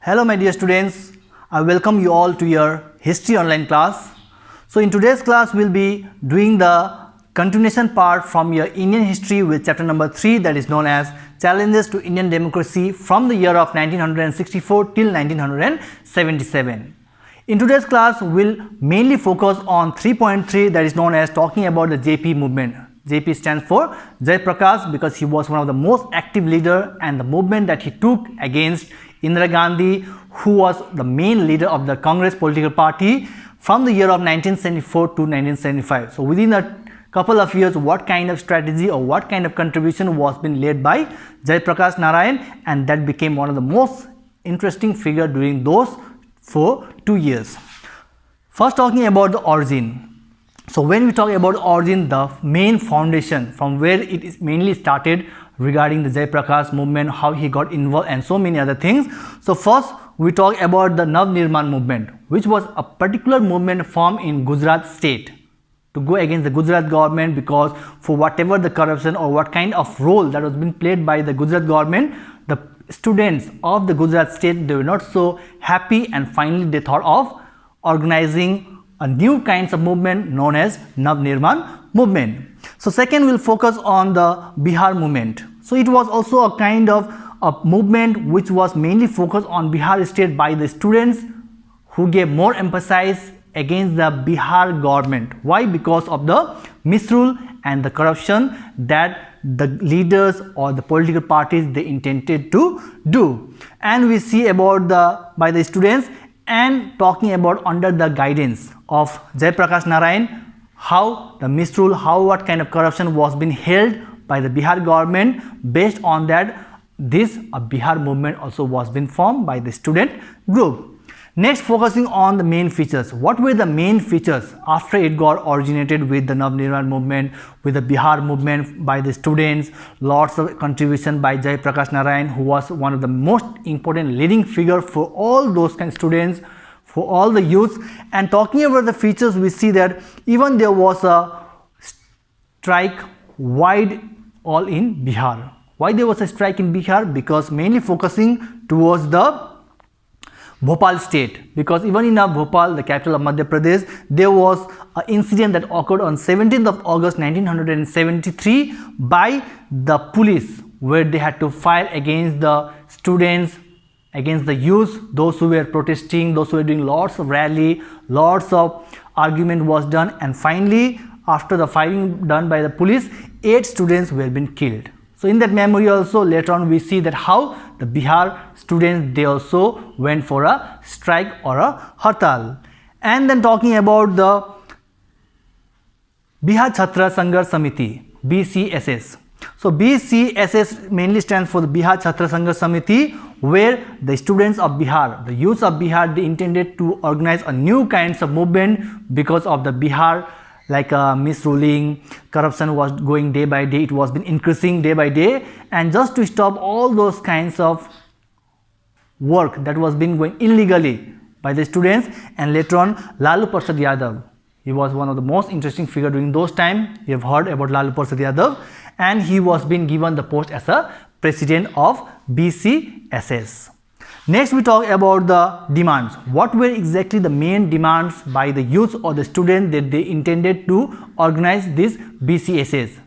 Hello my dear students, I welcome you all to your history online class. So in today's class we'll be doing the continuation part from your Indian history with chapter number 3, that is known as Challenges to Indian Democracy from the year of 1964 till 1977. In today's class we'll mainly focus on 3.3, that is known as talking about the JP movement. JP stands for Jai Prakash because he was one of the most active leader and the movement that he took against Indira Gandhi, who was the main leader of the Congress political party from the year of 1974 to 1975. So within a couple of years, what kind of strategy or what kind of contribution was being led by Jai Prakash Narayan, and that became one of the most interesting figure during those 2 years. First, talking about the origin. So when we talk about origin, the main foundation from where it is mainly started regarding the Jai Prakash movement, how he got involved and so many other things. So first we talk about the Nav Nirman movement, which was a particular movement formed in Gujarat state to go against the Gujarat government, because for whatever the corruption or what kind of role that was being played by the Gujarat government, the students of the Gujarat state, they were not so happy, and finally they thought of organizing a new kinds of movement known as Nav Nirman movement. So second, we'll focus on the Bihar movement. So it was also a kind of a movement which was mainly focused on Bihar state by the students, who gave more emphasis against the Bihar government. Why? Because of the misrule and the corruption that the leaders or the political parties they intended to do. And we see about by the students, and talking about under the guidance of Jai Prakash Narayan, how the misrule, what kind of corruption was being held by the Bihar government. Based on that, this Bihar movement also was being formed by the student group. Next, focusing on the main features. What were the main features after it got originated with the Nav Nirman movement, with the Bihar movement by the students? Lots of contribution by Jai Prakash Narayan, who was one of the most important leading figure for all those kind of students, for all the youth. And talking about the features, we see that even there was a strike wide all in Bihar. Why there was a strike in Bihar? Because mainly focusing towards the Bhopal state, because even in Bhopal, the capital of Madhya Pradesh, there was an incident that occurred on 17th of August 1973 by the police, where they had to fire against the students, against the youth, those who were protesting, those who were doing lots of rally, lots of argument was done, and finally after the firing done by the police, 8 students were being killed. So in that memory also, later on we see that how the Bihar students, they also went for a strike or a hartal. And then talking about the Bihar Chhatra Sangharsh Samiti, BCSS. So BCSS mainly stands for the Bihar Chhatra Sangharsh Samiti, where the students of Bihar, the youth of Bihar, they intended to organize a new kinds of movement because of the Bihar, like misruling, corruption was going day by day, it was been increasing day by day, and just to stop all those kinds of work that was being going illegally by the students. And later on, Lalu Prasad Yadav, he was one of the most interesting figure during those time. You have heard about Lalu Prasad Yadav, and he was being given the post as a president of BCSS. Next, we talk about the demands. What were exactly the main demands by the youth or the students that they intended to organize this BCSS?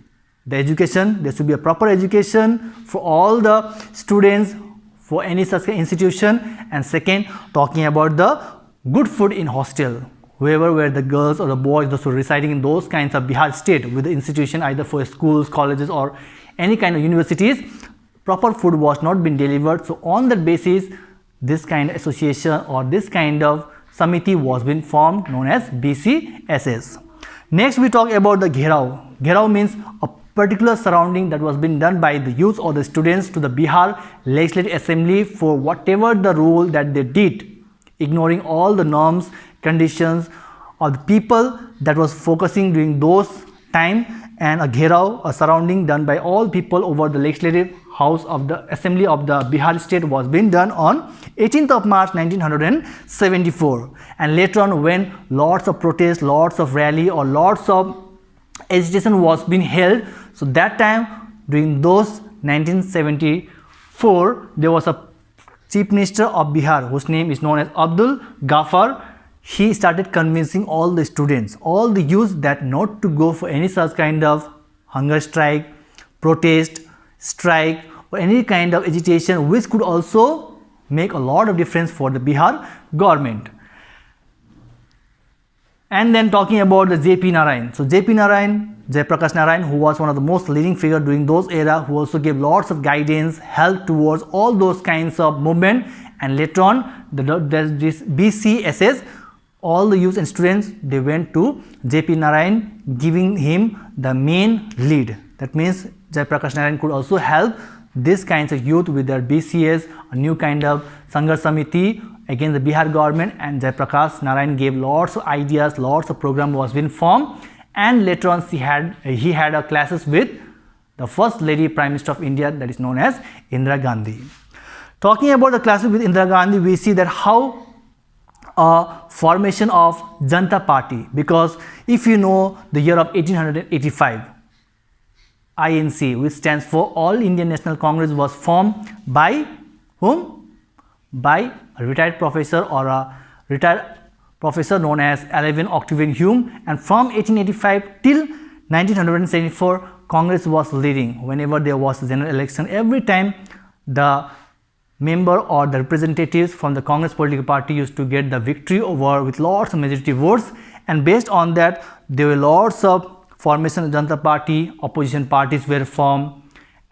The education, there should be a proper education for all the students, for any such institution. And second, talking about the good food in hostel. Whoever were the girls or the boys, those who were residing in those kinds of Bihar state with the institution, either for schools, colleges or any kind of universities, proper food was not being delivered. So on that basis, this kind of association or this kind of Samiti was being formed, known as BCSS. Next, we talk about the Gherao. Gherao means a particular surrounding that was being done by the youth or the students to the Bihar Legislative Assembly for whatever the rule that they did, ignoring all the norms, conditions of the people that was focusing during those time. And a Gherao, a surrounding done by all people over the legislative house of the assembly of the Bihar state, was being done on 18th of March 1974. And later on, when lots of protests, lots of rally or lots of agitation was being held, so that time during those 1974, there was a Chief Minister of Bihar, whose name is known as Abdul Ghaffar, he started convincing all the students, all the youth, that not to go for any such kind of hunger strike, protest, strike, or any kind of agitation which could also make a lot of difference for the Bihar government. And then talking about the J.P. Narayan. So J.P. Narayan, Jayaprakash Narayan, who was one of the most leading figure during those era, who also gave lots of guidance, help towards all those kinds of movement, and later on there's this BCSS, all the youth and students, they went to J.P. Narayan, giving him the main lead. That means Jayaprakash Narayan could also help these kinds of youth with their BCS, a new kind of Sangharsh Samiti against the Bihar government, and Jayaprakash Narayan gave lots of ideas, lots of program was being formed, and later on he had a classes with the first lady Prime Minister of India, that is known as Indira Gandhi. Talking about the classes with Indira Gandhi, we see that how formation of Janata Party, because if you know the year of 1885, INC, which stands for All Indian National Congress, was formed by whom? By a retired professor or a retired professor known as Alvin Octavian Hume, and from 1885 till 1974 Congress was leading. Whenever there was a general election, every time the member or the representatives from the Congress political party used to get the victory over with lots of majority votes, and based on that there were lots of formation of Janata Party, opposition parties were formed,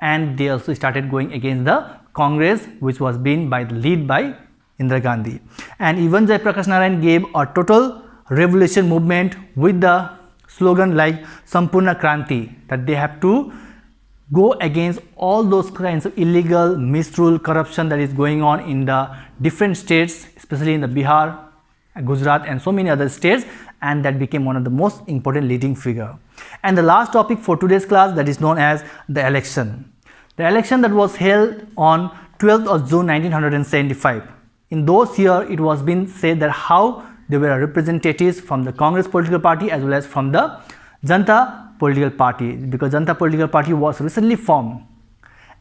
and they also started going against the Congress, which was being led by Indira Gandhi. And even Jayaprakash Narayan gave a total revolution movement with the slogan like Sampurna Kranti, that they have to go against all those kinds of illegal misrule, corruption that is going on in the different states, especially in the Bihar, Gujarat and so many other states, and that became one of the most important leading figure. And the last topic for today's class, that is known as the election. The election that was held on 12th of June 1975. In those years, it was been said that how there were representatives from the Congress political party as well as from the Janata political party, because Janata political party was recently formed.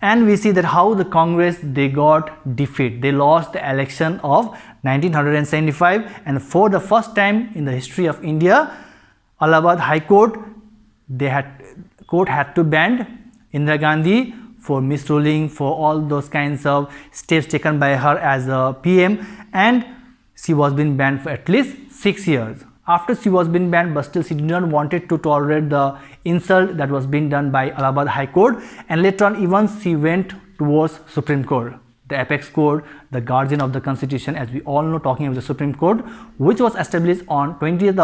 And we see that how the Congress, they got defeat. They lost the election of 1975, and for the first time in the history of India, Allahabad High Court, court had to ban Indira Gandhi for misruling, for all those kinds of steps taken by her as a PM, and she was being banned for at least 6 years. After she was being banned, but still she did not wanted to tolerate the insult that was being done by Allahabad High Court, and later on even she went towards Supreme Court, the apex court, the guardian of the constitution, as we all know, talking of the Supreme Court, which was established on 20th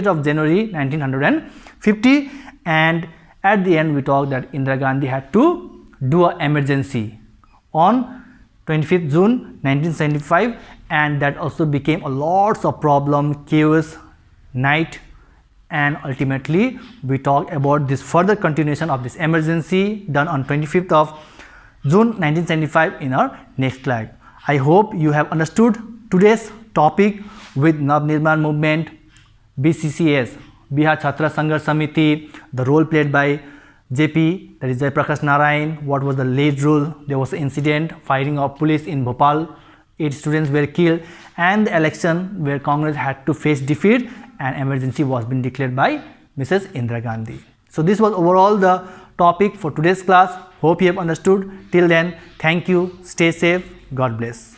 of January 1950, and at the end we talked that Indira Gandhi had to do an emergency on 25th June 1975, and that also became a lots of problem, chaos, night, and ultimately we talk about this further continuation of this emergency done on 25th of June 1975 in our next class. I hope you have understood today's topic with Nav-Nirman movement, BCCS, Bihar Chhatra Sangharsh Samiti, the role played by JP, that is Jayaprakash Narayan, what was the lead role, there was an incident, firing of police in Bhopal, 8 students were killed, and the election where Congress had to face defeat and emergency was being declared by Mrs. Indira Gandhi. So this was overall the topic for today's class. Hope you have understood. Till then, thank you, stay safe, God bless.